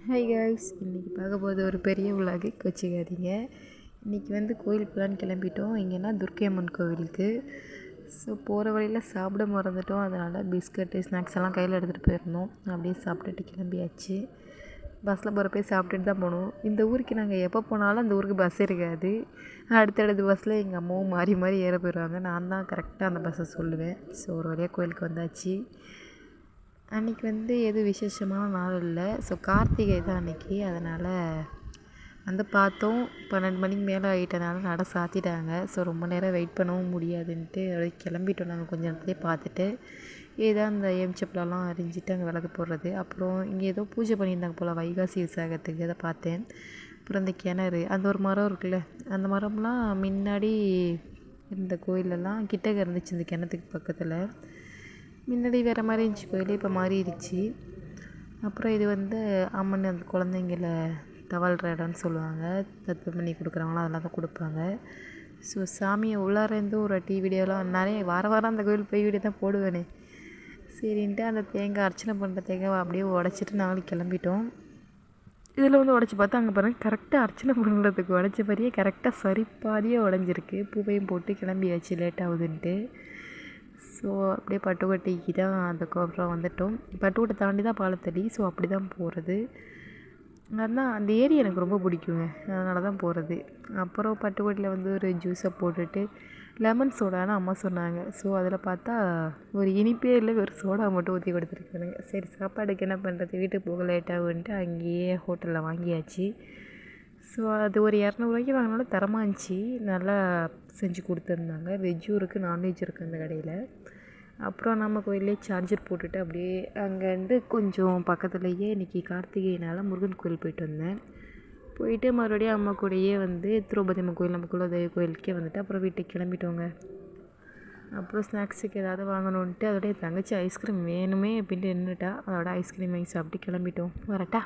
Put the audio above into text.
Hi guys, இன்றைக்கி பார்க்க போகிறது ஒரு பெரிய விழாக்கு வச்சுக்காதீங்க. இன்றைக்கி கோயில் போகலான்னு கிளம்பிட்டோம். இங்கேனா துர்க்கை அம்மன் கோவிலுக்கு. ஸோ போகிற வழியில் சாப்பிட மறந்துட்டோம். அதனால் பிஸ்கட்டு ஸ்நாக்ஸ் எல்லாம் கையில் எடுத்துகிட்டு போயிருந்தோம். அப்படியே சாப்பிட்டுட்டு கிளம்பியாச்சு. பஸ்ஸில் போகிறப்ப சாப்பிட்டுட்டு தான் போகணும். இந்த ஊருக்கு நாங்கள் எப்போ போனாலும் அந்த ஊருக்கு பஸ் இருக்காது. அடுத்தடுத்த பஸ்ஸில் எங்கள் அம்மாவும் மாறி மாறி ஏற போயிடுவாங்க. நான் தான் கரெக்டாக அந்த பஸ்ஸை சொல்லுவேன். ஸோ ஒரு வழியாக கோயிலுக்கு வந்தாச்சு. அன்றைக்கி எதுவும் விசேஷமான நாள் இல்லை. ஸோ கார்த்திகை தான் அன்றைக்கி. அதனால் பார்த்தோம். 12 மணிக்கு மேலே ஆகிட்டனால நட சாத்திட்டாங்க. ஸோ ரொம்ப நேரம் வெயிட் பண்ணவும் முடியாதுன்ட்டு அப்படியே கிளம்பிட்டோம். நாங்கள் கொஞ்சம் நேரத்துலேயே பார்த்துட்டு ஏதோ அந்த எம்ச்சப்பழம்லாம் அரிஞ்சிட்டு அங்கே விளக்கு போடுறது. அப்புறம் இங்கே ஏதோ பூஜை பண்ணியிருந்தாங்க போல் வைகாசி விசாகத்துக்கு. அதை பார்த்தேன். அப்புறம் இந்த கிணறு, அந்த ஒரு மரம் இருக்குல்ல, அந்த மரம்லாம் முன்னாடி இந்த கோயிலெல்லாம் கிட்டக்க இருந்துச்சு. இந்த கிணத்துக்கு பக்கத்தில் முன்னாடி வேறு மாதிரி இருந்துச்சு கோயில், இப்போ மாறிடுச்சு. அப்புறம் இது அம்மன் அந்த குழந்தைங்கள தவழ்கிற இடம்னு சொல்லுவாங்க. தத்து பண்ணி கொடுக்குறவங்களாம் அதெல்லாம் தான் கொடுப்பாங்க. ஸோ சாமியை உள்ளாரேருந்து ஒரு வீடியோலாம் நிறைய வாரம் அந்த கோயில் போய் வீடியோ தான் போடுவேனே. சரின்ட்டு அந்த தேங்காய் அர்ச்சனை பண்ணுற தேங்காய் அப்படியே உடச்சிட்டு நாங்களும் கிளம்பிட்டோம். இதில் உடச்சி பார்த்தா அங்கே பாருங்கள், கரெக்டாக அர்ச்சனை பண்ணுறதுக்கு உடச்ச மாதிரியே கரெக்டாக சரிப்பாதியாக உடஞ்சிருக்கு. பூவையும் போட்டு கிளம்பியாச்சு லேட் ஆகுதுன்ட்டு. ஸோ அப்படியே பட்டுக்கோட்டைக்கு தான் அதுக்கப்புறம் வந்துட்டோம். பட்டுக்கோட்டை தாண்டி தான் பாலத்தடி. ஸோ அப்படி தான் போகிறது. அதுதான் அந்த ஏரியா எனக்கு ரொம்ப பிடிக்குங்க. அதனால தான் போகிறது. அப்புறம் பட்டுக்கோட்டையில் ஒரு ஜூஸை போட்டுட்டு லெமன் சோடான்னு அம்மா சொன்னாங்க. ஸோ அதில் பார்த்தா ஒரு இனிப்பே இல்லை, ஒரு சோடா மட்டும் ஊற்றி கொடுத்துருக்கானுங்க. சரி சாப்பாடுக்கு என்ன பண்ணுறது, வீட்டுக்கு போக லேட்டாகுன்ட்டு அங்கேயே ஹோட்டலில் வாங்கியாச்சு. ஸோ அது ஒரு 200 வாங்கினாலும் தரமாக இருந்துச்சு. நல்லா செஞ்சு கொடுத்துருந்தாங்க. வெஜ்ஜும் இருக்குது, நான்வெஜ் இருக்குது அந்த கடையில். அப்புறம் நம்ம கோயிலே சார்ஜர் போட்டுட்டு அப்படியே அங்கேருந்து கொஞ்சம் பக்கத்துலேயே இன்றைக்கி கார்த்திகைனால் முருகன் கோயில் போயிட்டு வந்தேன். போயிட்டு மறுபடியும் அம்மா கூடயே திரௌபதி அம்மன் கோயில், நம்ம குலதெய்வ கோயிலுக்கே அப்புறம் வீட்டுக்கு கிளம்பிட்டோங்க. அப்புறம் ஸ்நாக்ஸுக்கு ஏதாவது வாங்கணுன்ட்டு அதோடைய தங்கச்சி ஐஸ்கிரீம் வேணுமே அப்படின்ட்டு நின்றுட்டா. அதோட ஐஸ்கிரீம் வாங்கி சாப்பிட்டு கிளம்பிட்டோம். வரட்டா.